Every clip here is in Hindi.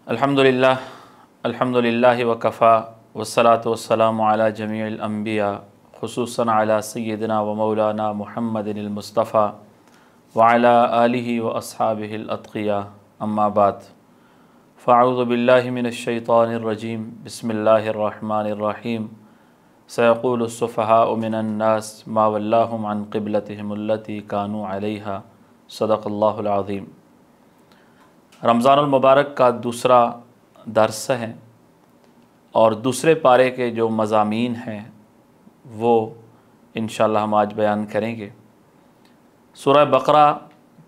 अल्हम्दुलिल्लाह अल्हम्दुलिल्लाहि व कफ़ा वस्सलातु वस्सलामु अला जमीइल अंबिया खुसूसन अला सय्यिदिना व मौलाना मुहम्मदिनिल मुस्तफ़ा व अला आलिहि व अस्हाबिहिल अत्क़िया अम्मा बाद फ़अऊज़ु बिल्लाहि मिनश शैतानिर रजीम बिस्मिल्लाहिर रहमानिर रहीम सयक़ूलु सुफ़हाउ मिनन नास मा वल्लाहुम अन क़िब्लतिहिम अल्लती कानू अलैहा सदक़ल्लाहुल अज़ीम। रमज़ानुल मुबारक का दूसरा दर्स है और दूसरे पारे के जो मज़ामीन हैं वो इंशाअल्लाह हम आज बयान करेंगे। सूरह बकरा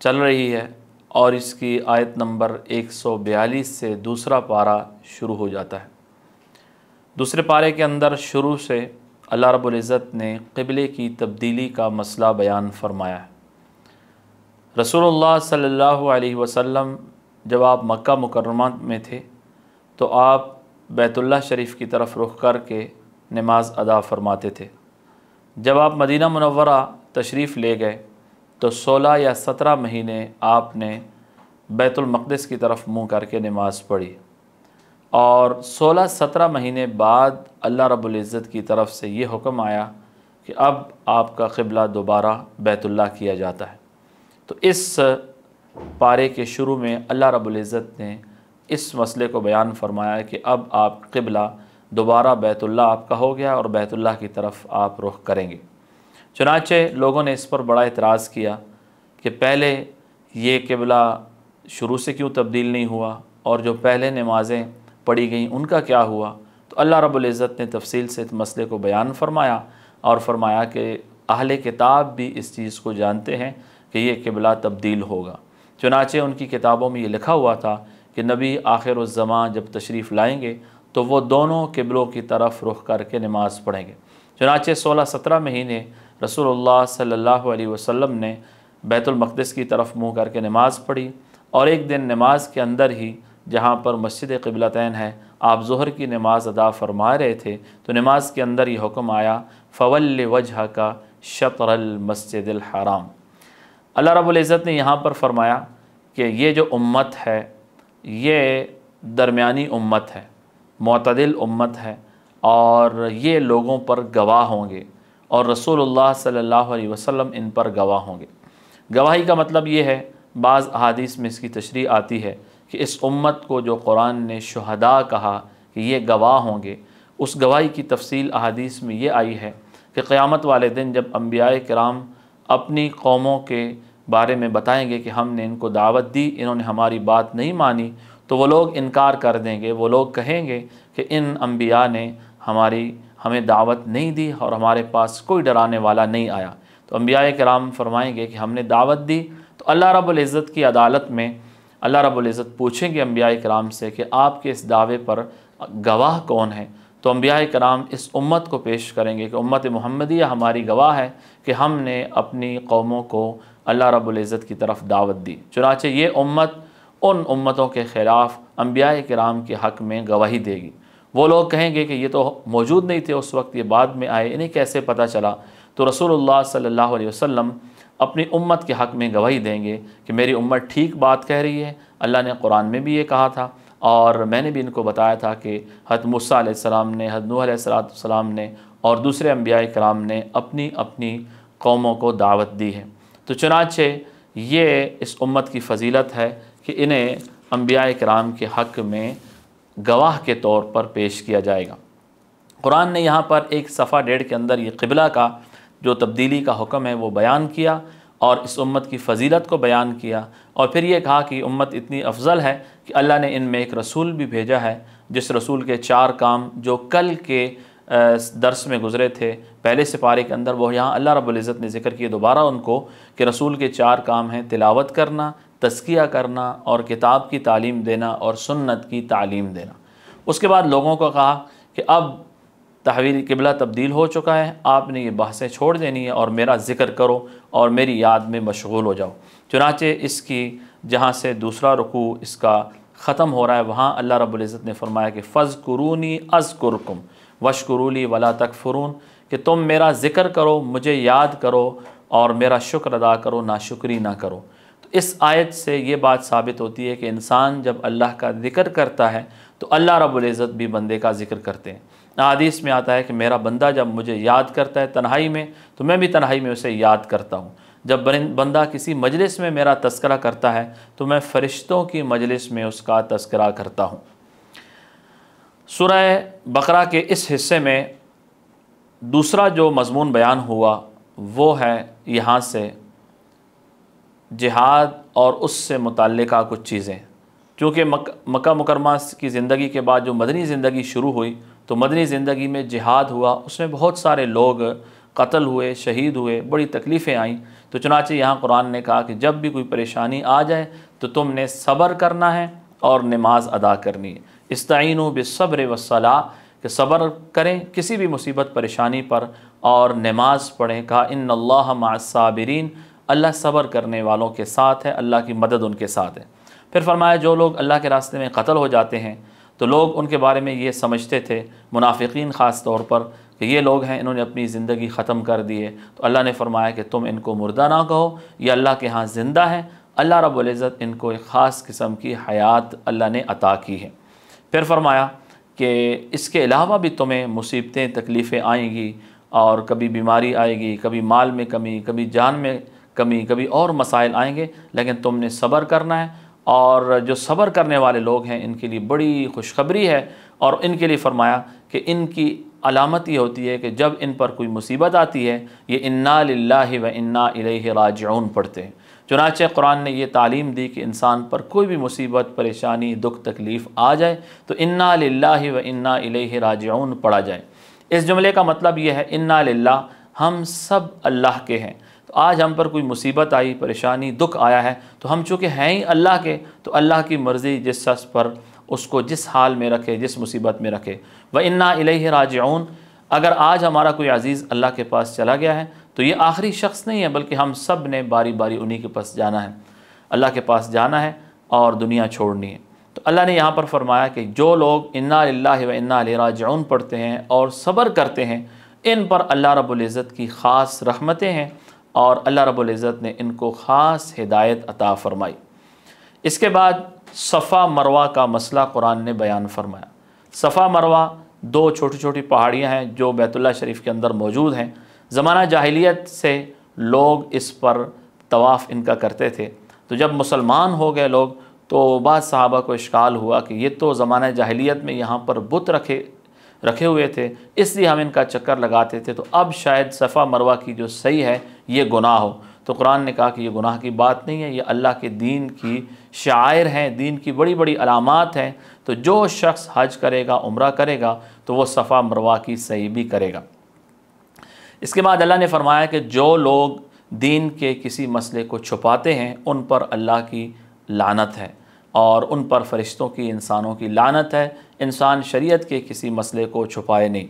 चल रही है और इसकी आयत नंबर 142 से दूसरा पारा शुरू हो जाता है। दूसरे पारे के अंदर शुरू से अल्लाह रब्बुल इज़्ज़त ने क़िबले की तब्दीली का मसला बयान फरमाया है। रसूलुल्लाह सल्लल्लाहु अलैहि वसल्लम जब आप मक्का मुकर्रमा में थे तो आप बैतुल्लाह शरीफ की तरफ रुख करके नमाज अदा फरमाते थे। जब आप मदीना मुनव्वरा तशरीफ़ ले गए तो 16 या 17 महीने आपने बैतुल मक़दिस की तरफ मुँह करके नमाज़ पढ़ी और 16-17 महीने बाद अल्लाह रब्बुल इज़्ज़त की तरफ से ये हुक्म आया कि अब आपका क़िबला दोबारा बैतुल्लाह किया जाता है। तो इस पारे के शुरू में अल्लाह रब्बुल इज़्ज़त ने इस मसले को बयान फरमाया है कि अब आप क़िबला दोबारा बैतुल्लाह आपका हो गया और बैतुल्लाह की तरफ आप रुख करेंगे। चुनाचे लोगों ने इस पर बड़ा इतराज़ किया कि पहले ये क़िबला शुरू से क्यों तब्दील नहीं हुआ और जो पहले नमाज़ें पढ़ी गईं उनका क्या हुआ। तो अल्लाह रब्बुल इज़्ज़त ने तफसील से इस मसले को बयान फरमाया और फरमाया कि अहले किताब भी इस चीज़ को जानते हैं कि ये क़िबला तब्दील होगा। चुनाचे उनकी किताबों में ये लिखा हुआ था कि नबी आखिरुज़्ज़मां जब तशरीफ़ लाएंगे तो वो दोनों क़िबलों की तरफ रुख करके नमाज़ पढ़ेंगे। चुनाचे 16-17 महीने रसूलुल्लाह सल्लल्लाहु अलैहि वसल्लम ने बैतुल मक़दिस की तरफ मुँह करके नमाज़ पढ़ी और एक दिन नमाज के अंदर ही जहाँ पर मस्जिद क़िबलतैन है आप ज़ोहर की नमाज अदा फरमा रहे थे तो नमाज के अंदर ये हुक्म आया फ़वल्लि वजहका शत्रल मस्जिदिल हराम। अल्लाह रब्बुल इज़्ज़त ने यहाँ पर फरमाया कि ये जो उम्मत है ये दरमियानी उम्मत है, मुअतदिल उम्मत है और ये लोगों पर गवाह होंगे और रसूलुल्लाह सल्लल्लाहु अलैहि वसल्लम इन पर गवाह होंगे। गवाही का मतलब ये है, बाज़ अहादीस में इसकी तशरीह आती है कि इस उम्मत को जो कुरान ने शुहदा कहा कि ये गवाह होंगे, उस गवाही की तफसील अहादीस में ये आई है कि क़यामत वाले दिन जब अंबियाए किराम अपनी कौमों के बारे में बताएंगे कि हमने इनको दावत दी, इन्होंने हमारी बात नहीं मानी, तो वो लोग इनकार कर देंगे। वो लोग कहेंगे कि इन अंबिया ने हमें दावत नहीं दी और हमारे पास कोई डराने वाला नहीं आया। तो अंबियाए किराम फरमाएंगे कि हमने दावत दी। तो अल्लाह रब्बुल इज़्ज़त की अदालत में अल्लाह रब्बुल इज़्ज़त पूछेंगे अंबियाए किराम से कि आपके इस दावे पर गवाह कौन है। तो अंबियाए किराम इस उम्मत को पेश करेंगे कि उम्मत मुहम्मदिया हमारी गवाह है कि हमने अपनी कौमों को अल्लाह रब्बुल इज़्ज़त की तरफ दावत दी। चुनाचे ये उम्मत उन उम्मतों के ख़िलाफ़ अंबियाए किराम के हक़ में गवाही देगी। वो लोग कहेंगे कि ये तो मौजूद नहीं थे उस वक्त, ये बाद में आए, इन्हें कैसे पता चला। तो रसूलुल्लाह सल्लल्लाहु अलैहि वसल्लम अपनी उम्मत के हक़ में गवाही देंगे कि मेरी उम्मत ठीक बात कह रही है, अल्लाह ने कुरान में भी ये कहा था और मैंने भी इनको बताया था कि हज़रत मूसा अलैहिस्सलाम ने, हज़रत नूह अलैहिस्सलाम ने और दूसरे अंबियाए किराम ने अपनी अपनी कौमों को दावत दी है। तो चुनाचे ये इस उम्मत की फ़जीलत है कि इन्हें अंबियाए किराम के हक़ में गवाह के तौर पर पेश किया जाएगा। कुरान ने यहाँ पर एक सफ़ा 1.5 के अंदर ये क़िबला का जो तब्दीली का हुक्म है वो बयान किया और इस उम्मत की फ़जीलत को बयान किया और फिर ये कहा कि उम्मत इतनी अफजल है कि अल्लाह ने इनमें एक रसूल भी भेजा है जिस रसूल के 4 काम जो कल के दर्स में गुज़रे थे पहले सिपारे के अंदर, वो यहाँ अल्लाह रब्बुल इज़्ज़त ने ज़िक्र किए दोबारा उनको कि रसूल के 4 काम हैं तिलावत करना, तज़किया करना और किताब की तालीम देना और सुन्नत की तालीम देना। उसके बाद लोगों को कहा कि अब तहवील क़िबला तब्दील हो चुका है, आपने ये बहसें छोड़ देनी है और मेरा ज़िक्र करो और मेरी याद में मशगूल हो जाओ। चुनाचे इसकी जहाँ से दूसरा रुकू इसका ख़त्म हो रहा है वहाँ अल्लाह रब्बुल इज़्ज़त ने फरमाया कि फ़ज़्कुरूनी अज़्कुरकुम वश्कुरूली वला तकफ़ुरून, कि तुम मेरा ज़िक्र करो, मुझे याद करो और मेरा शुक्र अदा करो, नाशुक्री ना करो। तो इस आयत से ये बात साबित होती है कि इंसान जब अल्लाह का ज़िक्र करता है तो अल्लाह रब्बुल इज़्ज़त भी बंदे का ज़िक्र करते हैं। हदीस में आता है कि मेरा बंदा जब मुझे याद करता है तन्हाई में तो मैं भी तन्हाई में उसे याद करता हूँ। जब बंदा किसी मजलिस में मेरा तज़किरा करता है तो मैं फ़रिश्तों की मजलिस में उसका तज़किरा करता हूँ। सूरह बकरा के इस हिस्से में दूसरा जो मज़मून बयान हुआ वो है यहाँ से जिहाद और उससे मुताल्लिक़ा कुछ चीज़ें। चूँकि मक्का मुकरमा की ज़िंदगी के बाद जो मदनी ज़िंदगी शुरू हुई तो मदनी ज़िंदगी में जिहाद हुआ, उसमें बहुत सारे लोग कत्ल हुए, शहीद हुए, बड़ी तकलीफ़ें आईं। तो चुनांचे यहाँ कुरान ने कहा कि जब भी कोई परेशानी आ जाए तो तुमने सब्र करना है और नमाज अदा करनी है। इस्ताईनु बिस्सब्र वस्सलाह, कि सब्र करें किसी भी मुसीबत परेशानी पर और नमाज पढ़ें। कहा इन्नल्लाह मअस्साबिरीन, अल्लाह सब्र करने वालों के साथ है, अल्लाह की मदद उनके साथ है। फिर फरमाया जो लोग अल्लाह के रास्ते में कत्ल हो जाते हैं तो लोग उनके बारे में ये समझते थे, मुनाफिकीन ख़ास तौर पर, कि ये लोग हैं इन्होंने अपनी ज़िंदगी ख़त्म कर दी है। तो अल्लाह ने फरमाया कि तुम इनको मुर्दा ना कहो, ये अल्लाह के यहाँ ज़िंदा है। अल्लाह रब्बुल इज़्ज़त इनको एक ख़ास किस्म की हयात अल्लाह ने अता की है। फिर फरमाया कि इसके अलावा भी तुम्हें मुसीबतें तकलीफ़ें आएंगी और कभी बीमारी आएगी, कभी माल में कमी, कभी जान में कमी, कभी और मसाइल आएंगे, लेकिन तुमने सब्र करना है। और जो सब्र करने वाले लोग हैं इनके लिए बड़ी खुशखबरी है। और इनके लिए फ़रमाया कि इनकी अलामत ये होती है कि जब इन पर कोई मुसीबत आती है ये इन्ना लिल्लाहि व इन्ना इलैहि राजिऊन पढ़ते हैं। चुनांचे कुरान ने ये तालीम दी कि इंसान पर कोई भी मुसीबत, परेशानी, दुख, तकलीफ़ आ जाए तो इन्ना लिल्लाहि व इन्ना इलैहि राजिऊन पढ़ा जाए। इस जुमले का मतलब ये है इन्ना लिल्लाह, हम सब अल्लाह के हैं। तो आज हम पर कोई मुसीबत आई, परेशानी, दुख आया है तो हम चूँकि हैं ही अल्लाह के, तो अल्लाह की मर्ज़ी जिस शख्स पर उसको जिस हाल में रखे, जिस मुसीबत में रखे। व इन्ना इलैहि राजिऊन, अगर आज हमारा कोई अज़ीज़ अल्लाह के पास चला गया है तो ये आखिरी शख्स नहीं है, बल्कि हम सब ने बारी बारी उन्हीं के पास जाना है, अल्लाह के पास जाना है और दुनिया छोड़नी है। तो अल्लाह ने यहाँ पर फरमाया कि जो लोग इन्ना लिल्लाहि व इन्ना इलैहि राजिऊन पढ़ते हैं और सब्र करते हैं, इन पर अल्लाह रब्बुल इज़्ज़त की ख़ास रहमतें हैं और अल्लाह रब्बुल इज़्ज़त ने इनको ख़ास हिदायत अता फ़रमाई। इसके बाद सफ़ा मरवा का मसला कुरान ने बयान फरमाया। सफ़ा मरवा दो छोटी छोटी पहाड़ियाँ हैं जो बैतुल्लाह शरीफ के अंदर मौजूद हैं। ज़माना जाहिलियत से लोग इस पर तवाफ़ इनका करते थे। तो जब मुसलमान हो गए लोग तो बाद सहाबा को इश्काल हुआ कि ये तो ज़माना जाहिलियत में यहाँ पर बुत रखे हुए थे, इसलिए हम इनका चक्कर लगाते थे, तो अब शायद सफ़ा मरवा की जो सही है ये गुनाह हो। तो कुरान ने कहा कि ये गुनाह की बात नहीं है, ये अल्लाह के दीन की शायर हैं, दीन की बड़ी बड़ी अलामात हैं। तो जो शख्स हज करेगा, उम्रा करेगा, तो वो सफ़ा मरवा की सही भी करेगा। इसके बाद अल्लाह ने फरमाया कि जो लोग दीन के किसी मसले को छुपाते हैं उन पर अल्लाह की लानत है और उन पर फ़रिश्तों की, इंसानों की लानत है। इंसान शरीयत के किसी मसले को छुपाए नहीं।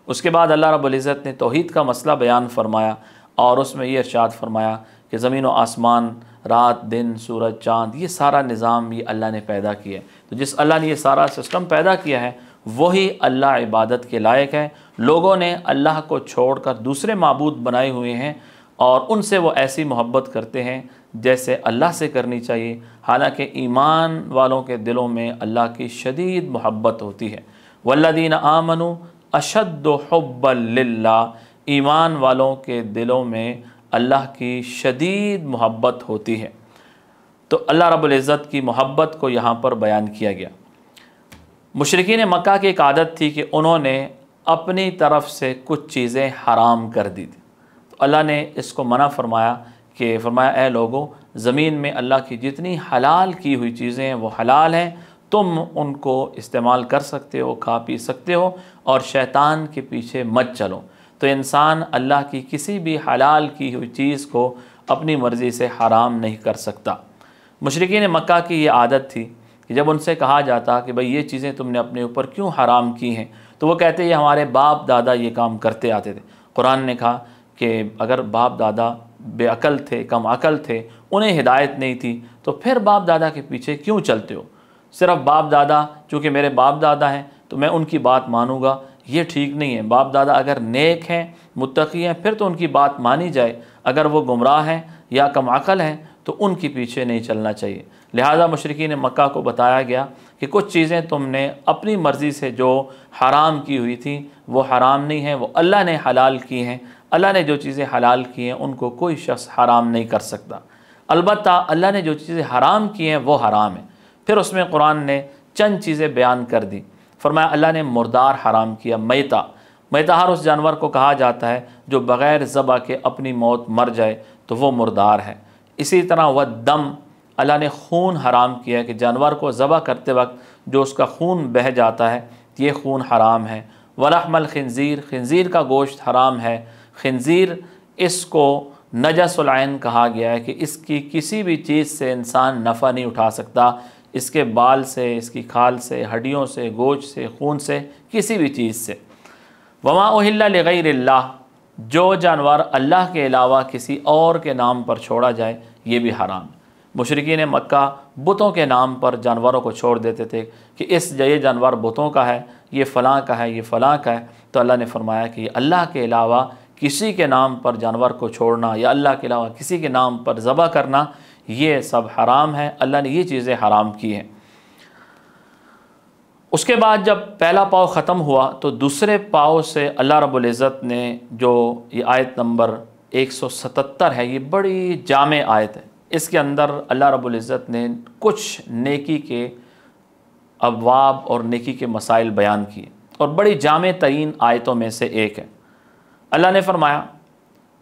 उसके बाद अल्लाह रब्बुल इज़्ज़त ने तौहीद का मसला बयान फरमाया और उसमें ये इरशाद फरमाया कि ज़मीन व आसमान, रात दिन, सूरज चाँद, ये सारा निज़ाम ये अल्लाह ने पैदा किया है। तो जिस अल्लाह ने ये सारा सिस्टम पैदा किया है वही अल्लाह इबादत के लायक है। लोगों ने अल्लाह को छोड़कर दूसरे माबूद बनाए हुए हैं और उनसे वो ऐसी मोहब्बत करते हैं जैसे अल्लाह से करनी चाहिए। हालांकि ईमान वालों के दिलों में अल्लाह की शदीद मोहब्बत होती है। वल्लदीन आमनु अशद्दु हुब्बन लिल्लाह, ईमान वालों के दिलों में अल्लाह की शदीद मोहब्बत होती है। तो अल्लाह रब्बुल इज़्ज़त की मोहब्बत को यहाँ पर बयान किया गया। मुशरिकीन मक्का की एक आदत थी कि उन्होंने अपनी तरफ से कुछ चीज़ें हराम कर दी थी। तो अल्लाह ने इसको मना फरमाया कि फरमाया ए लोगों, ज़मीन में अल्लाह की जितनी हलाल की हुई चीज़ें हैं वो हलाल हैं, तुम उनको इस्तेमाल कर सकते हो, खा पी सकते हो और शैतान के पीछे मत चलो। तो इंसान अल्लाह की किसी भी हलाल की हुई चीज़ को अपनी मर्ज़ी से हराम नहीं कर सकता। मुशरिकीन मक्का की ये आदत थी कि जब उनसे कहा जाता कि भाई ये चीज़ें तुमने अपने ऊपर क्यों हराम की हैं, तो वो कहते ये हमारे बाप दादा ये काम करते आते थे। कुरान ने कहा कि अगर बाप दादा बेअकल थे, कम अकल थे, उन्हें हिदायत नहीं थी, तो फिर बाप दादा के पीछे क्यों चलते हो? सिर्फ़ बाप दादा, चूँकि मेरे बाप दादा हैं तो मैं उनकी बात मानूँगा, ये ठीक नहीं है। बाप दादा अगर नेक हैं, मुत्तकी हैं, फिर तो उनकी बात मानी जाए। अगर वो गुमराह हैं या कम अकल हैं तो उनके पीछे नहीं चलना चाहिए। लिहाजा मुशरिकीन मक्का को बताया गया कि कुछ चीज़ें तुमने अपनी मर्ज़ी से जो हराम की हुई थी वो हराम नहीं है, वो अल्लाह ने हलाल की हैं। अल्लाह ने जो चीज़ें हलाल की हैं उनको कोई शख्स हराम नहीं कर सकता। अलबत्ता अल्लाह ने जो चीज़ें हराम की हैं वो हराम है। फिर उसमें कुरान ने चंद चीज़ें बयान कर दी। फरमाया अल्लाह ने मुर्दार हराम किया, मैता। मैता हर उस जानवर को कहा जाता है जो बग़ैर ज़बा के अपनी मौत मर जाए तो वो मुर्दार है। इसी तरह वह दम, अल्लाह ने खून हराम किया कि जानवर को ज़बह करते वक्त जो उसका खून बह जाता है ये खून हराम है। वलहमल खिंज़ीर, खिंज़ीर का गोश्त हराम है। खिंज़ीर इसको नजसुल ऐन कहा गया है कि इसकी किसी भी चीज़ से इंसान नफ़ा नहीं उठा सकता, इसके बाल से, इसकी खाल से, हड्डियों से, गोश्त से, खून से, किसी भी चीज़ से। वमा उहिल्ला लिगैरिल्लाह, जो जानवर अल्लाह के अलावा किसी और के नाम पर छोड़ा जाए ये भी हराम है। मुशरिकीन मक्का बुतों के नाम पर जानवरों को छोड़ देते थे कि ये जानवर बुतों का है, ये फ़लाँ का है, ये फ़लाँ का है। तो अल्लाह ने फरमाया कि अल्लाह के अलावा किसी के नाम पर जानवर को छोड़ना या अल्लाह के अलावा किसी के नाम पर ज़बह करना ये सब हराम है। अल्लाह ने ये चीज़ें हराम की हैं। उसके बाद जब पहला पाव ख़त्म हुआ तो दूसरे पाव से अल्लाह रब्बुल इज़्ज़त ने जो ये आयत नंबर 177 है, ये बड़ी जामे आयत है। इसके अंदर अल्लाह रब्बुल इज़्ज़त ने कुछ नेकी के अबवाब और नेकी के मसाइल बयान किए और बड़ी जामे तरीन आयतों में से एक है। अल्लाह ने फरमाया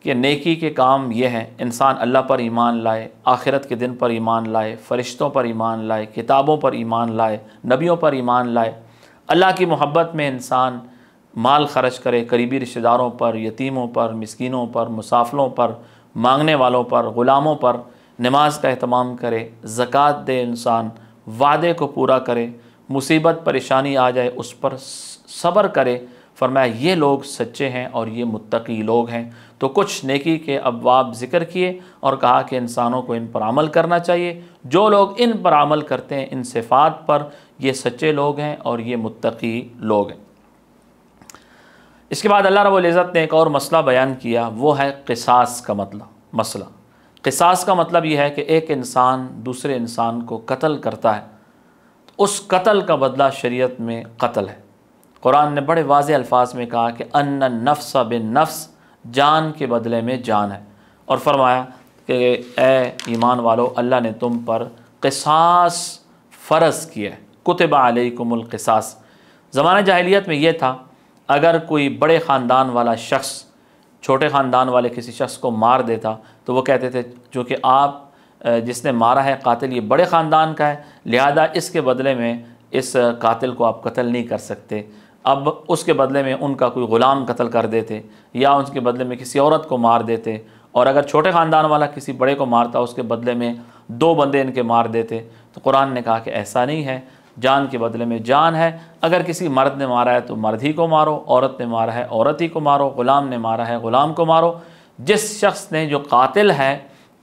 कि नेकी के काम ये हैं, इंसान अल्लाह पर ईमान लाए, आखिरत के दिन पर ईमान लाए, फ़रिश्तों पर ईमान लाए, किताबों पर ईमान लाए, नबियों पर ईमान लाए, अल्लाह की मोहब्बत में इंसान माल ख़र्च करे, करीबी रिश्तेदारों पर, यतीमों पर, मिस्कीनों पर, मुसाफिरों पर, मांगने वालों पर, ग़ुलामों पर नमाज का एहतमाम करे, ज़कात दे, इंसान वादे को पूरा करे, मुसीबत परेशानी आ जाए उस पर सब्र करे। फरमाया ये लोग सच्चे हैं और ये मुत्तकी लोग हैं। तो कुछ नेकी के अबवाब ज़िक्र किए और कहा कि इंसानों को इन पर अमल करना चाहिए। जो लोग इन पर अमल करते हैं, इन सिफ़ात पर, ये सच्चे लोग हैं और ये मुत्तकी लोग हैं। इसके बाद अल्लाह रब्बुल इज़्ज़त ने एक और मसला बयान किया, वो है क़िसास का मसला। क़िसास का मतलब ये है कि एक इंसान दूसरे इंसान को कत्ल करता है, उस कत्ल का बदला शरीयत में कत्ल है। कुरान ने बड़े वाज़े अल्फाज में कहा कि अन्न नफ्स बिन नफ्स, जान के बदले में जान है। और फरमाया कि ए ईमान वालो, अल्लाह ने तुम पर क़िसास फ़र्ज़ किया है, कुतिबा अलैकुमुल क़िसास। ज़माने जाहिलियत में यह था, अगर कोई बड़े ख़ानदान वाला शख्स छोटे ख़ानदान वाले किसी शख्स को मार देता तो वो कहते थे चूँकि आप जिसने मारा है कातिल ये बड़े ख़ानदान का है, लिहाजा इसके बदले में इस कातिल को आप कत्ल नहीं कर सकते। अब उसके बदले में उनका कोई ग़ुलाम कत्ल कर देते या उसके बदले में किसी औरत को मार देते। और अगर छोटे ख़ानदान वाला किसी बड़े को मारता उसके बदले में 2 बंदे इनके मार देते। तो कुरान ने कहा कि ऐसा नहीं है, जान के बदले में जान है। अगर किसी मर्द ने मारा है तो मर्द ही को मारो, औरत ने मारा है औरत ही को मारो, ग़ुलाम ने मारा है ग़ुलाम को मारो। जिस शख्स ने जो कातिल है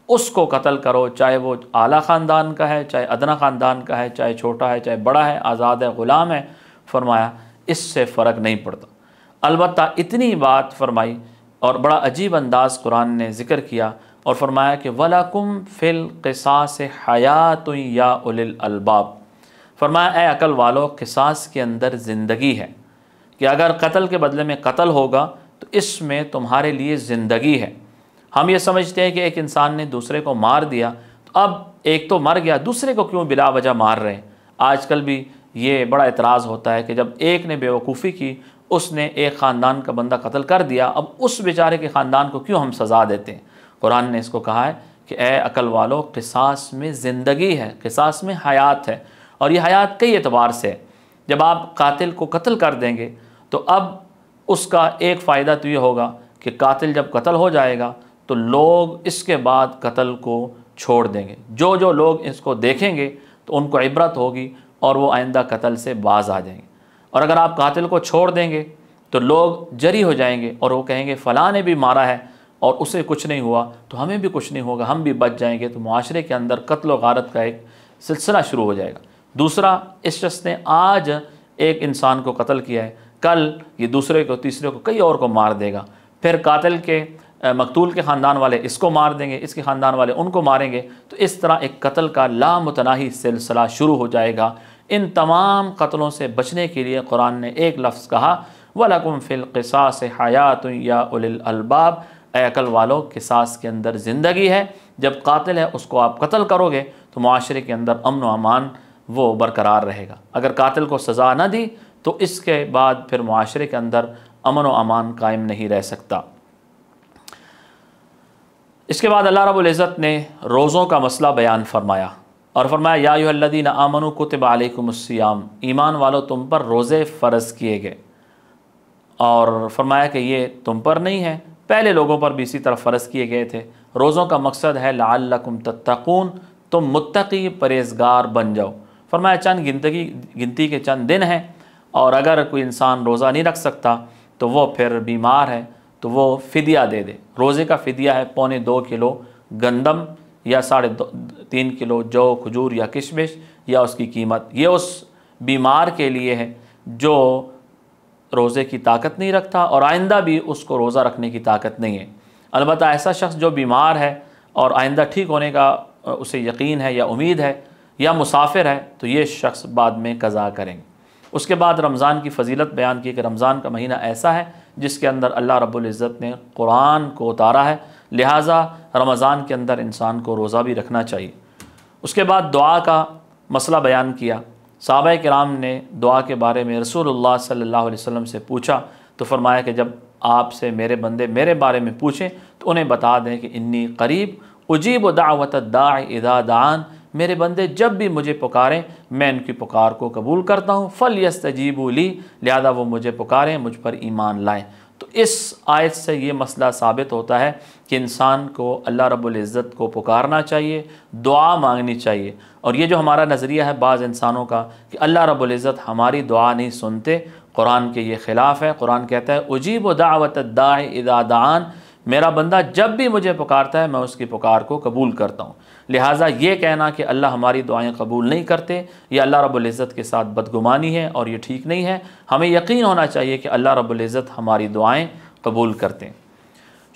उसको कत्ल करो, चाहे वो आला ख़ानदान का है, चाहे अदना ख़ानदान का है, चाहे छोटा है, चाहे बड़ा है, आज़ाद है, ग़ुलाम है। फरमाया इससे फ़र्क नहीं पड़ता। अलबत्ता इतनी बात फरमाई और बड़ा अजीब अंदाज़ कुरान ने ज़िक्र किया और फरमाया कि वलकुम फ़िल क़िसास हयातुन या उलिल अलबाब। फरमाया ए अकल वालो, क़िसास के अंदर ज़िंदगी है कि अगर कत्ल के बदले में कत्ल होगा तो इसमें तुम्हारे लिए ज़िंदगी है। हम ये समझते हैं कि एक इंसान ने दूसरे को मार दिया तो अब एक तो मर गया, दूसरे को क्यों बिला वजह मार रहे हैं। आजकल भी ये बड़ा एतराज़ होता है कि जब एक ने बेवकूफ़ी की, उसने एक ख़ानदान का बंदा कत्ल कर दिया, अब उस बेचारे के ख़ानदान को क्यों हम सज़ा देते हैं। कुरान ने इसको कहा है कि ए अकल वालो, क़िसास में ज़िंदगी है, क़िसास में हयात है। और ये हयात कई एतबार से है। जब आप कातिल को कत्ल कर देंगे तो अब उसका एक फ़ायदा तो ये होगा कि कातिल जब कत्ल हो जाएगा तो लोग इसके बाद कत्ल को छोड़ देंगे। जो जो लोग इसको देखेंगे तो उनको इबरत होगी और वो आइंदा कत्ल से बाज आ जाएंगे। और अगर आप कातिल को छोड़ देंगे तो लोग जरी हो जाएंगे और वो कहेंगे फ़लाँ ने भी मारा है और उसे कुछ नहीं हुआ तो हमें भी कुछ नहीं होगा, हम भी बच जाएंगे। तो मुआशरे के अंदर कत्ल व गारत का एक सिलसिला शुरू हो जाएगा। दूसरा, इस शख्स ने आज एक इंसान को कत्ल किया है, कल ये दूसरे को, तीसरे को, कई और को मार देगा। फिर कातिल के मकतूल के ख़ानदान वाले इसको मार देंगे, इसके ख़ानदान वाले उनको मारेंगे, तो इस तरह एक कत्ल का लामुतनाही सिलसिला शुरू हो जाएगा। इन तमाम कत्लों से बचने के लिए कुरान ने एक लफ्ज़ कहा, वलकुम फ़िल क़िसास हयातुन या उलिल अलबाब, अकल वालों क़िसास के अंदर ज़िंदगी है। जब कातिल है उसको आप कत्ल करोगे तो माशरे के अंदर अमन व अमान वो बरकरार रहेगा। अगर कातिल को सज़ा न दी तो इसके बाद फिर माशरे के अंदर अमन व अमान कायम नहीं रह सकता। इसके बाद अल्लाह रब्बुल इज़्ज़त ने रोज़ों का मसला बयान फरमाया और फरमाया, या अय्युहल्लज़ीना आमनू कुतिबा अलैकुमुस्सियाम, ईमान वालों तुम पर रोज़े फ़र्ज़ किए गए। और फरमाया कि ये तुम पर नहीं है, पहले लोगों पर भी इसी तरह फ़र्ज़ किए गए थे। रोज़ों का मकसद है लअल्लकुम तत्तक़ून, तुम मुत्तक़ी परहेज़गार बन जाओ। फरमाया चंद गिनती के चंद दिन हैं, और अगर कोई इंसान रोज़ा नहीं रख सकता तो वो फिर बीमार है तो वो फ़िदिया दे दे। रोज़े का फ़िदिया है 2.25 किलो गंदम या 3.5 किलो जौ, खजूर या किशमिश या उसकी कीमत। ये उस बीमार के लिए है जो रोज़े की ताकत नहीं रखता और आइंदा भी उसको रोज़ा रखने की ताकत नहीं है। अलबत्ता ऐसा शख्स जो बीमार है और आइंदा ठीक होने का उसे यकीन है या उम्मीद है या मुसाफिर है तो ये शख्स बाद में कज़ा करेंगे। उसके बाद रमज़ान की फ़जीलत बयान की कि रमज़ान का महीना ऐसा है जिसके अंदर अल्लाह रब्बुल इज़्ज़त ने कुरान को उतारा है, लिहाजा रमज़ान के अंदर इंसान को रोज़ा भी रखना चाहिए। उसके बाद दुआ का मसला बयान किया। सहाबा किराम ने दुआ के बारे में रसूलुल्लाह सल्लल्लाहु अलैहि वसल्लम से पूछा तो फरमाया कि जब आपसे मेरे बंदे मेरे बारे में पूछें तो उन्हें बता दें कि इन्नी करीब उजीब दावत दाई इदा दान, मेरे बंदे जब भी मुझे पुकारें मैं उनकी पुकार को कबूल करता हूँ। फल यस्तजीबू ली, लिहाजा वो मुझे पुकारें, मुझ पर ईमान लाएँ। तो इस आयत से ये मसला साबित होता है कि इंसान को अल्लाह रब्बुल इज़्ज़त को पुकारना चाहिए, दुआ मांगनी चाहिए। और ये जो हमारा नज़रिया है बाज़ इंसानों का कि अल्लाह रब्बुल इज़्ज़त हमारी दुआ नहीं सुनते, कुरान के ये ख़िलाफ़ है। कुरान कहता है उजीब दावत दाई इदा दान, मेरा बंदा जब भी मुझे पुकारता है मैं उसकी पुकार को कबूल करता हूँ। लिहाजा ये कहना कि अल्लाह हमारी दुआएं कबूल नहीं करते, ये अल्लाह रब्बुल इज़्ज़त के साथ बदगुमानी है और ये ठीक नहीं है। हमें यकीन होना चाहिए कि अल्लाह रब्बुल इज़्ज़त हमारी दुआएं कबूल करते हैं।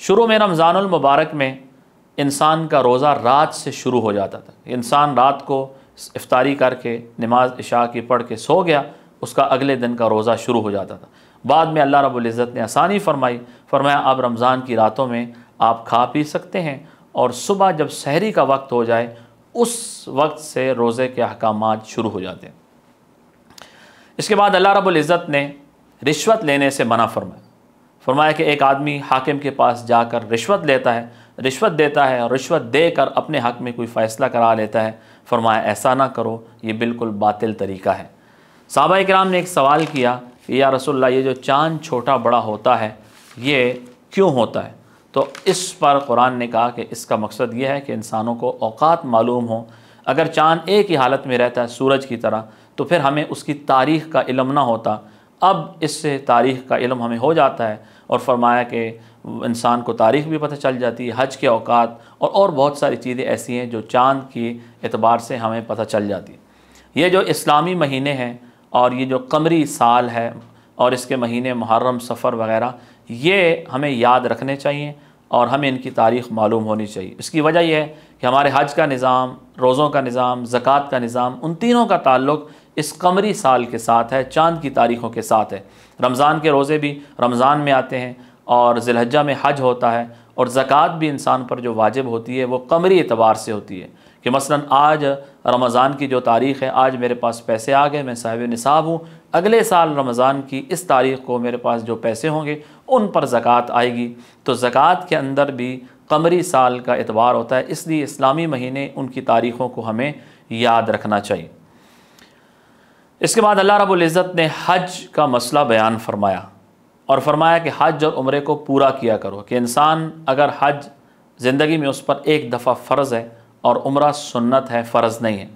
शुरू में रमज़ानुल मुबारक में इंसान का रोज़ा रात से शुरू हो जाता था। इंसान रात को इफ्तारी करके नमाज इशा की पढ़ के सो गया, उसका अगले दिन का रोज़ा शुरू हो जाता था। बाद में अल्लाह रब्बुल इज़्ज़त ने आसानी फरमाया अब रमज़ान की रातों में आप खा पी सकते हैं और सुबह जब सहरी का वक्त हो जाए उस वक्त से रोज़े के अहकामात शुरू हो जाते हैं। इसके बाद अल्लाह रब्बुल इज़्ज़त ने रिश्वत लेने से मना फरमाया कि एक आदमी हाकिम के पास जाकर रिश्वत देता है और रिश्वत देकर अपने हक़ में कोई फ़ैसला करा लेता है। फरमाया ऐसा ना करो, ये बिल्कुल बातिल तरीका है। सहाबा किराम ने एक सवाल किया कि या रसूलल्लाह ये जो चाँद छोटा बड़ा होता है ये क्यों होता है? तो इस पर कुरान ने कहा कि इसका मकसद ये है कि इंसानों को औकात मालूम हो। अगर चाँद एक ही हालत में रहता है सूरज की तरह तो फिर हमें उसकी तारीख़ का इल्म ना होता। अब इससे तारीख़ का इल्म हमें हो जाता है और फरमाया कि इंसान को तारीख़ भी पता चल जाती है, हज के औकात और बहुत सारी चीज़ें ऐसी हैं जो चाँद की एतबार से हमें पता चल जाती है। ये जो इस्लामी महीने हैं और ये जो कमरी साल है और इसके महीने मुहर्रम, सफ़र वग़ैरह ये हमें याद रखने चाहिए और हमें इनकी तारीख़ मालूम होनी चाहिए। इसकी वजह यह है कि हमारे हज का निज़ाम, रोज़ों का निज़ाम, ज़कात का निज़ाम, उन तीनों का ताल्लुक़ इस कमरी साल के साथ है, चाँद की तारीख़ों के साथ है। रमज़ान के रोज़े भी रमज़ान में आते हैं और ज़िलहज्जा में हज होता है और ज़कात भी इंसान पर जो वाजिब होती है वो कमरी एतबार से होती है कि मसलन आज रमज़ान की जो तारीख़ है, आज मेरे पास पैसे आ गए, मैं साहिब निसाब हूँ, अगले साल रमज़ान की इस तारीख़ को मेरे पास जो पैसे होंगे उन पर ज़कात आएगी। तो ज़कात के अंदर भी कमरी साल का एतबार होता है, इसलिए इस्लामी महीने उनकी तारीख़ों को हमें याद रखना चाहिए। इसके बाद अल्लाह रब्बुल इज़्ज़त ने हज का मसला बयान फरमाया और फरमाया कि हज और उम्रे को पूरा किया करो कि इंसान अगर हज ज़िंदगी में उस पर एक दफ़ा फ़र्ज़ है और उम्रा सुन्नत है, फ़र्ज़ नहीं है।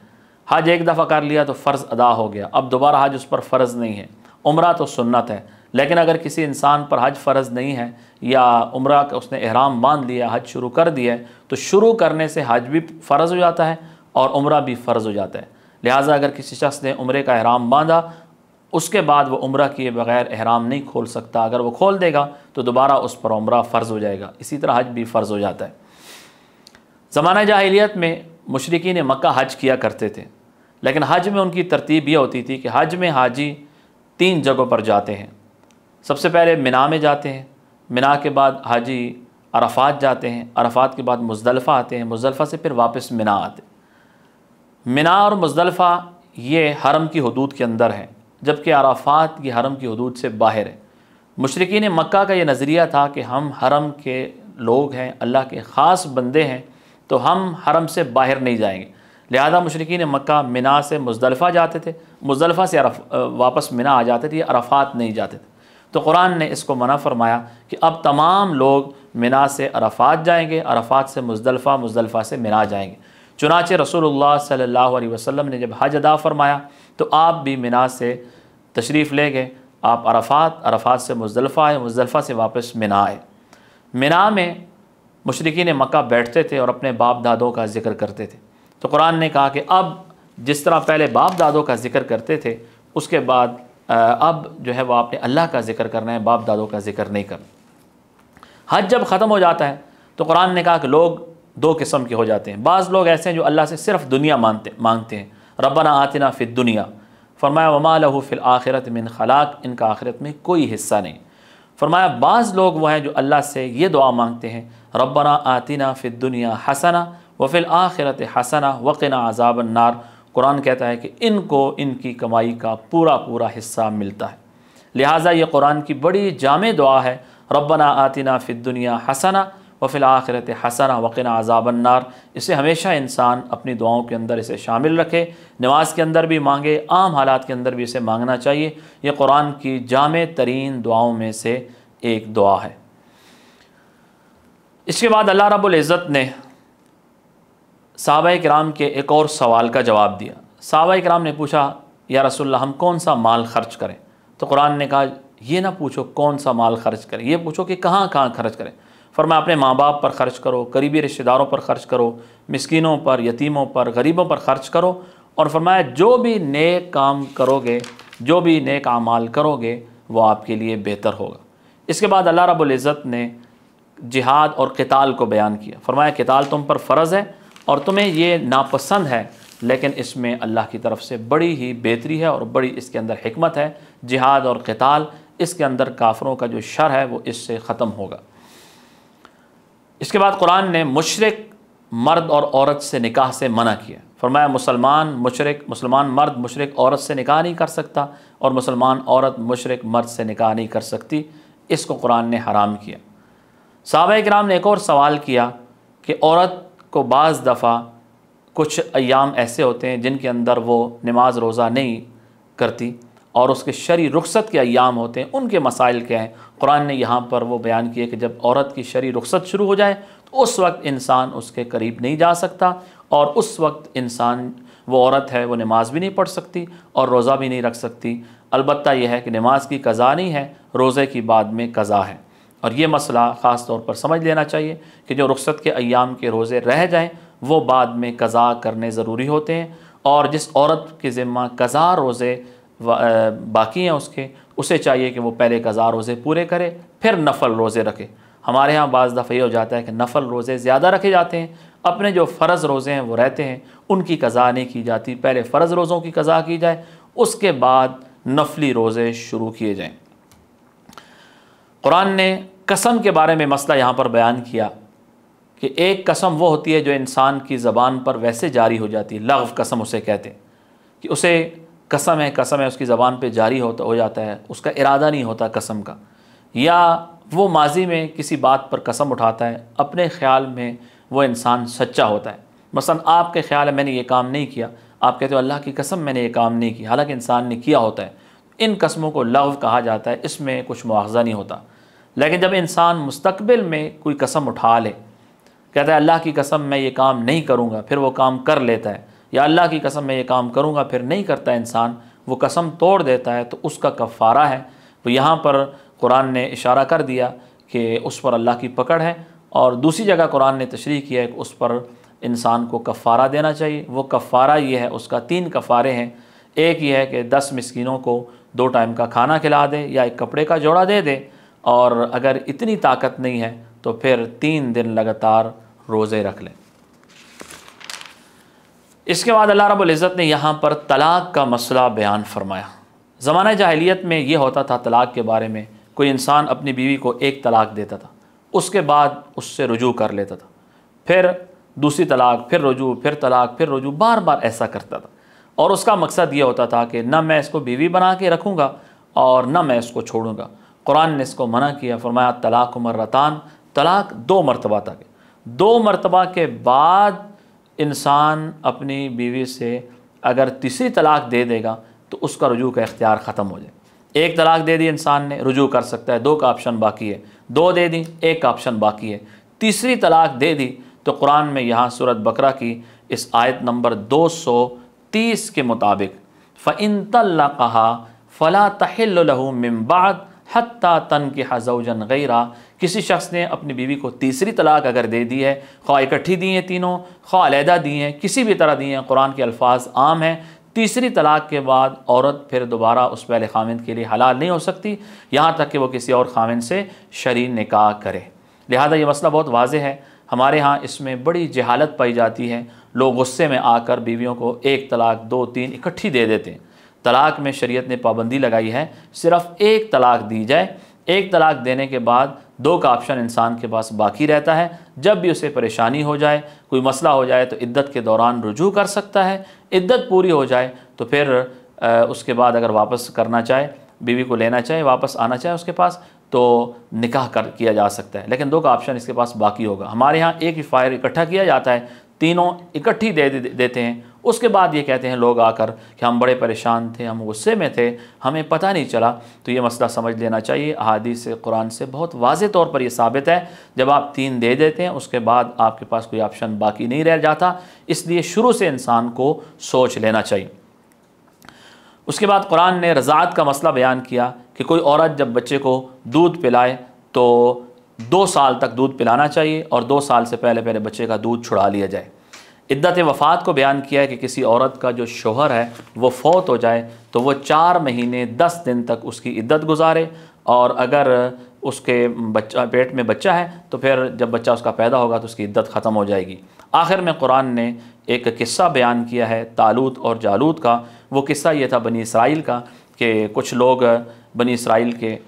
हज एक दफ़ा कर लिया तो फ़र्ज़ अदा हो गया, अब दोबारा हज उस पर फ़र्ज़ नहीं है। उम्रा तो सुन्नत है, लेकिन अगर किसी इंसान पर हज फ़र्ज़ नहीं है या उम्रा का उसने एहराम बांध लिया, हज शुरू कर दिया है, तो शुरू करने से हज भी फ़र्ज़ हो जाता है और उम्रा भी फ़र्ज़ हो जाता है। लिहाजा अगर किसी शख्स ने उम्रे का एहराम बांधा उसके बाद वो उम्रा किए बग़ैर एहराम नहीं खोल सकता। अगर वो खोल देगा तो दोबारा उस पर उम्रा फ़र्ज़ हो जाएगा। इसी तरह हज भी फ़र्ज़ हो जाता है। ज़माना जाहिलियत में मुशरिकीन मक्का हज किया करते थे, लेकिन हज में उनकी तरतीब ये होती थी कि हज में हाजी 3 जगहों पर जाते हैं। सबसे पहले मिना में जाते हैं, मिना के बाद हाजी अरफात जाते हैं, अरफात के बाद मुज़दलिफ़ा आते हैं, मुज़दलिफ़ा से फिर वापस मिना आते हैं। मिना और मुज़दलिफ़ा ये हरम की हदूद के अंदर है, जबकि अरफात की हरम की हदूद से बाहर है। मुशरिकीन मक्का का ये नज़रिया था कि हम हरम के लोग हैं, अल्लाह के ख़ास बंदे हैं, तो हम हरम से बाहर नहीं जाएंगे। लिहाजा मुशरिकीन मक्का मिना से मुज़दलिफ़ा जाते थे, मुज़दलिफ़ा से वापस मिना आ जाते थे, अरफात नहीं जाते थे। तो कुरान ने इसको मना फरमाया कि अब तमाम लोग मिना से अरफात जाएंगे, अरफात से मुज़दलिफ़ा, मुज़दलिफ़ा से मिना जाएंगे। चुनाचे रसूलुल्लाह सल्लल्लाहु अलैहि वसल्लम ने जब हज अदा फरमाया तो आप भी मिना से तशरीफ़ ले गए, आप अरफात, अरफात से मुज़दलिफ़ा आए, मुज़दलिफ़ा से वापस मिना आए। मिना में मुशरिकीन मक्का बैठते थे और अपने बाप दादों का ज़िक्र करते थे। तो कुरान ने कहा कि अब जिस तरह पहले बाप दादों का ज़िक्र करते थे, उसके बाद अब जो है वो आपने अल्लाह का ज़िक्र करना है, बाप दादों का ज़िक्र नहीं करना। हज जब ख़त्म हो जाता है तो कुरान ने कहा कि लोग 2 किस्म के हो जाते हैं। बाज़ लोग ऐसे हैं जो अल्लाह से सिर्फ़ दुनिया मांगते हैं, रब्बना आतिना फ़िद दुनिया, फरमाया वमा लहू फ़िल आखिरत मिन खलाक, इनका आखिरत में कोई हिस्सा नहीं। फरमाया बाज़ लोग वो हैं जो अल्लाह से ये दुआ मांगते हैं, रब्बना आतिना फ़िद दुनिया हसना व फ़िल आखिरत हसना वक़िना अज़ाबन नार। कुरान कहता है कि इनको इनकी कमाई का पूरा पूरा हिस्सा मिलता है। लिहाजा ये कुरान की बड़ी जामे दुआ है, रब्बना आतिना फ़िद दुनिया हसना व फ़िल आखिरत हसना वक़िना अज़ाबन नार। इसे हमेशा इंसान अपनी दुआओं के अंदर इसे शामिल रखे, नमाज के अंदर भी मांगे, आम हालात के अंदर भी इसे मांगना चाहिए। ये कुरान की जामे तरीन दुआओं में से एक दुआ है। इसके बाद अल्लाह रब्बुल इज़्ज़त ने सहाबा किराम के एक और सवाल का जवाब दिया। सहाबा किराम ने पूछा, या रसूलल्लाह हम कौन सा माल खर्च करें? तो कुरान ने कहा ये ना पूछो कौन सा माल खर्च करें, ये पूछो कि कहाँ कहाँ खर्च करें। फरमाया अपने माँ बाप पर ख़र्च करो, करीबी रिश्तेदारों पर ख़र्च करो, मिस्कीनों पर, यतीमों पर, गरीबों पर ख़र्च करो। और फरमाया जो भी नेक काम करोगे, जो भी नेक आमाल करोगे वो आपके लिए बेहतर होगा। इसके बाद अल्लाह रब्बुल इज़्ज़त ने जिहाद और क़िताल को बयान किया। फरमाया क़िताल तुम पर फ़र्ज़ है और तुम्हें ये नापसंद है, लेकिन इसमें अल्लाह की तरफ से बड़ी ही बेहतरी है और बड़ी इसके अंदर हिकमत है। जिहाद और क़िताल, इसके अंदर काफ़रों का जो शर है वो इससे ख़त्म होगा। इसके बाद कुरान ने मुशरिक मर्द और औरत से निकाह से मना किया। फरमाया मुसलमान मर्द मुशरिक औरत से निकाह नहीं कर सकता और मुसलमान औरत मुशरिक मर्द से निकाह नहीं कर सकती, इसको कुरान ने हराम किया। सहाबा किराम ने एक और सवाल किया कि औरत को बाज़ दफ़ा कुछ अय्याम ऐसे होते हैं जिनके अंदर वो नमाज रोज़ा नहीं करती और उसके शरी रुखसत के अय्याम होते हैं, उनके मसाइल क्या हैं? कुरान ने यहाँ पर वो बयान किए कि जब औरत की शरी रुखसत शुरू हो जाए तो उस वक्त इंसान उसके करीब नहीं जा सकता और उस वक्त इंसान, वो औरत है वो नमाज भी नहीं पढ़ सकती और रोज़ा भी नहीं रख सकती। अलबत्ता यह है कि नमाज की क़ज़ा नहीं है, रोज़े की बाद में क़ज़ा है। और ये मसला ख़ास तौर पर समझ लेना चाहिए कि जो रुखसत के अय्याम के रोज़े रह जाएँ वो बाद में क़ज़ा करने ज़रूरी होते हैं। और जिस औरत के ज़िम्मा क़ज़ा रोज़े बाकी हैं उसे चाहिए कि वो पहले क़ज़ा रोज़े पूरे करे फिर नफ़ल रोज़े रखे। हमारे यहाँ बाज़ दफ़ा ये हो जाता है कि नफ़ल रोज़े ज़्यादा रखे जाते हैं, अपने जो फ़र्ज़ रोज़े हैं वो रहते हैं, उनकी क़ज़ा नहीं की जाती। पहले फ़र्ज़ रोज़ों की क़ज़ा की जाए, उसके बाद नफली रोज़े शुरू किए जाएँ। कुरान ने कसम के बारे में मसला यहाँ पर बयान किया कि एक कसम वो होती है जो इंसान की ज़बान पर वैसे जारी हो जाती है, लग़्व कसम उसे कहते हैं, कि उसे कसम है उसकी ज़बान पे जारी हो जाता है, उसका इरादा नहीं होता कसम का। या वो माजी में किसी बात पर कसम उठाता है, अपने ख़्याल में वो इंसान सच्चा होता है। मसलन आपके ख़्याल है मैंने ये काम नहीं किया, आप कहते हो अल्लाह की कसम मैंने ये काम नहीं किया, हालांकि इंसान ने किया होता है। इन कस्मों को लग़्व कहा जाता है, इसमें कुछ मुआख़ज़ा नहीं होता। लेकिन जब इंसान मुस्तक़बिल में कोई कसम उठा ले, कहता है अल्लाह की कसम मैं ये काम नहीं करूँगा, फिर वो काम कर लेता है, या अल्लाह की कसम मैं ये काम करूँगा फिर नहीं करता इंसान, वो कसम तोड़ देता है, तो उसका कफ़ारा है। तो यहाँ पर कुरान ने इशारा कर दिया कि उस पर अल्लाह की पकड़ है। और दूसरी जगह कुरान ने तशरीह किया है कि उस पर इंसान को कफ़ारा देना चाहिए। वो कफ़ारा ये है, उसका 3 कफ़ारे हैं। एक ये है कि 10 मिस्कीनों को 2 टाइम का खाना खिला दे या एक कपड़े का जोड़ा दे दे, और अगर इतनी ताकत नहीं है तो फिर 3 दिन लगातार रोज़े रख लें। इसके बाद अल्लाह रब्बुल इज़्ज़त ने यहाँ पर तलाक़ का मसला बयान फरमाया। ज़माना जाहिलियत में ये होता था, तलाक़ के बारे में कोई इंसान अपनी बीवी को एक तलाक़ देता था, उसके बाद उससे रुजू कर लेता था, फिर दूसरी तलाक़, फिर रुजू, फिर तलाक़, फिर रुजू, बार बार ऐसा करता था। और उसका मकसद ये होता था कि न मैं इसको बीवी बना के रखूँगा और न मैं इसको छोड़ूंगा। कुरान ने इसको मना किया, फरमाया तलाक़ मर्रतान, तलाक़ 2 मरतबा तक है। 2 मरतबा के बाद इंसान अपनी बीवी से अगर तीसरी तलाक़ दे देगा तो उसका रुजू का इख्तियार ख़त्म हो जाए। एक तलाक़ दे दी इंसान ने, रुजू कर सकता है, 2 का ऑप्शन बाकी है। 2 दे दी, 1 का ऑप्शन बाकी है। तीसरी तलाक़ दे दी तो कुरान में यहाँ सूरत बकरा की इस आयत नंबर 230 के मुताबिक फ़इन तल्लक़हा फ़ला तहिल्लु लहू मिन बाद हत्ता तनकिहा ज़ौजन गैरा, किसी शख्स ने अपनी बीवी को तीसरी तलाक़ अगर दे दी है, ख्वा इकट्ठी दी हैं तीनों, ख्वा अलहदा दी हैं, किसी भी तरह दी हैं, कुरान के अल्फाज आम हैं, तीसरी तलाक़ के बाद औरत फिर दोबारा उस पहले खाविंद के लिए हलाल नहीं हो सकती यहाँ तक कि वो किसी और खाविंद से शरई निकाह करे। लिहाजा ये मसला बहुत वाज़ेह है। हमारे यहाँ इसमें बड़ी जहालत पाई जाती है। लोग गुस्से में आकर बीवियों को 1 तलाक़, 2, 3 इकट्ठी दे देते हैं। तलाक़ में शरीयत ने पाबंदी लगाई है, सिर्फ़ 1 तलाक़ दी जाए। 1 तलाक़ देने के बाद 2 का ऑप्शन इंसान के पास बाकी रहता है। जब भी उसे परेशानी हो जाए, कोई मसला हो जाए तो इद्दत के दौरान रुजू कर सकता है। इद्दत पूरी हो जाए तो फिर उसके बाद अगर वापस करना चाहे, बीवी को लेना चाहे, वापस आना चाहे उसके पास, तो निकाह किया जा सकता है। लेकिन 2 का ऑप्शन इसके पास बाकी होगा। हमारे यहाँ एक ही फ़ायर इकट्ठा किया जाता है, तीनों इकट्ठी देते हैं। उसके बाद ये कहते हैं लोग आकर कि हम बड़े परेशान थे, हम गुस्से में थे, हमें पता नहीं चला। तो ये मसला समझ लेना चाहिए। अहादीस कुरान से बहुत वाज़े तौर पर यह साबित है, जब आप 3 दे देते हैं उसके बाद आपके पास कोई ऑप्शन बाकी नहीं रह जाता। इसलिए शुरू से इंसान को सोच लेना चाहिए। उसके बाद कुरान ने रज़ाअत का मसला बयान किया कि कोई औरत जब बच्चे को दूध पिलाए तो 2 साल तक दूध पिलाना चाहिए और 2 साल से पहले पहले बच्चे का दूध छुड़ा लिया जाए। इद्दत वफ़ात को बयान किया है कि किसी औरत का जो शोहर है वो फौत हो जाए तो वो 4 महीने 10 दिन तक उसकी इद्दत गुजारे, और अगर उसके पेट में बच्चा है तो फिर जब बच्चा उसका पैदा होगा तो उसकी इद्दत ख़त्म हो जाएगी। आखिर में कुरान ने एक किस्सा बयान किया है तालूत और जालूत का। वो किस्सा ये था बनी इसराइल का कि कुछ लोग बनी इसराइल के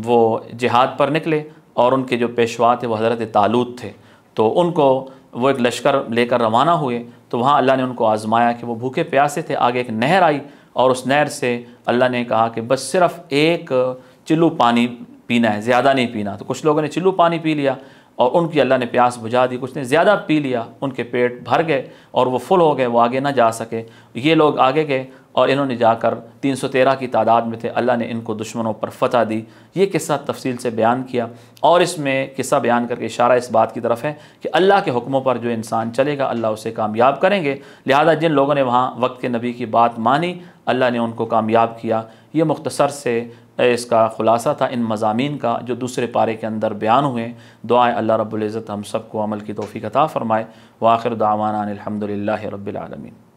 वो जिहाद पर निकले और उनके जो पेशवा थे वो हज़रत तालूत थे। तो उनको वो एक लश्कर लेकर रवाना हुए तो वहाँ अल्लाह ने उनको आज़माया कि वो भूखे प्यासे थे। आगे एक नहर आई और उस नहर से अल्लाह ने कहा कि बस सिर्फ़ 1 चिल्लू पानी पीना है, ज़्यादा नहीं पीना। तो कुछ लोगों ने चिल्लू पानी पी लिया और उनकी अल्लाह ने प्यास बुझा दी। कुछ ने ज़्यादा पी लिया, उनके पेट भर गए और वो फुल हो गए, वो आगे ना जा सके। ये लोग आगे गए और इन्होंने जाकर 313 की तादाद में थे, अल्लाह ने इनको दुश्मनों पर फतह दी। ये किस्सा तफसील से बयान किया और इसमें किस्सा बयान करके इशारा इस बात की तरफ है कि अल्लाह के हुक्मों पर जो इंसान चलेगा अल्लाह उसे कामयाब करेंगे। लिहाजा जिन लोगों ने वहाँ वक्त के नबी की बात मानी अल्लाह ने उनको कामयाब किया। ये मुख्तसर से इसका ख़ुलासा था इन मज़ामीन का जो दूसरे पारे के अंदर बयान हुए। दुआएं अल्लाह रब्बुल इज़्ज़त हम सबको अमल की तौफ़ीक़ अता फ़रमाए। व आखिर दावाना अनिल हम्दुलिल्लाहि रब्बिल आलमीन।